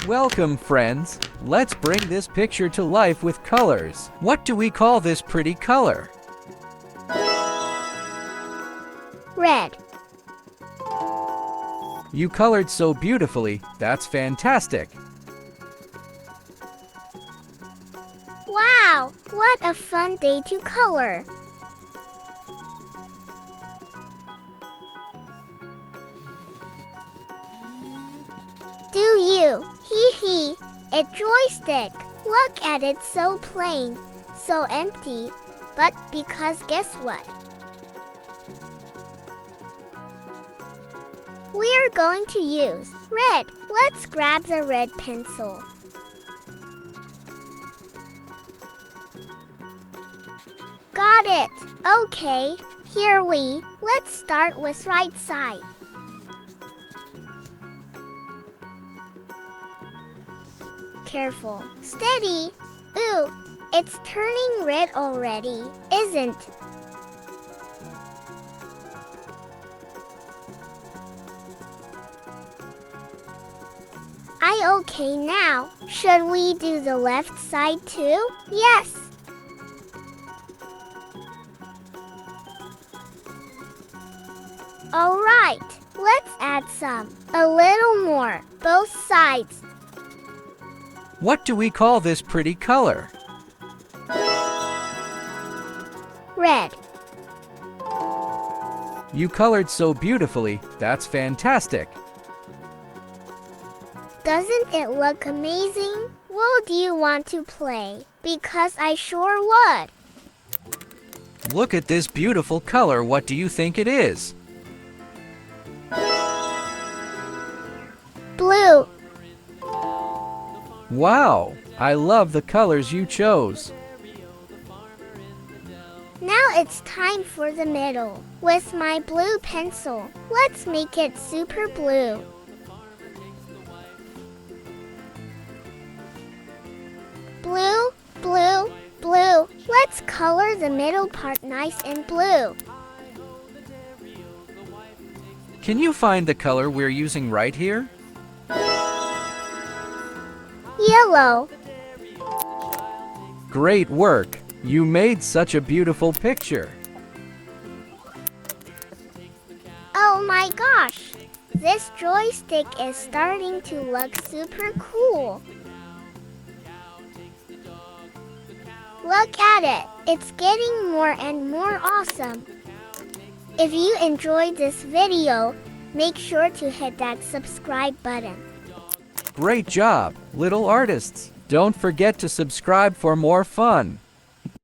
Welcome, friends. Let's bring this picture to life with colors. What do we call this pretty color? Red. You colored so beautifully. That's fantastic. Wow, what a fun day to color. Do you? Hee hee. A joystick. Look at it, so plain, so empty. But because guess what? We're going to use red. Let's grab the red pencil. Got it. Okay, let's start with right side. Careful. Steady. Ooh, it's turning red already, isn't? Okay now. Should we do the left side too? Yes. All right, let's add some. A little more, both sides. What do we call this pretty color? Red. You colored so beautifully. That's fantastic. Doesn't it look amazing? Would you want to play? Because I sure would. Look at this beautiful color. What do you think it is? Blue. Wow, I love the colors you chose. Now it's time for the middle. With my blue pencil, let's make it super blue. Blue, blue, blue. Let's color the middle part nice and blue. Can you find the color we're using right here? Yellow. Great work! You made such a beautiful picture. Oh my gosh! This joystick is starting to look super cool. Look at it! It's getting more and more awesome. If you enjoyed this video, make sure to hit that subscribe button. Great job, little artists! Don't forget to subscribe for more fun.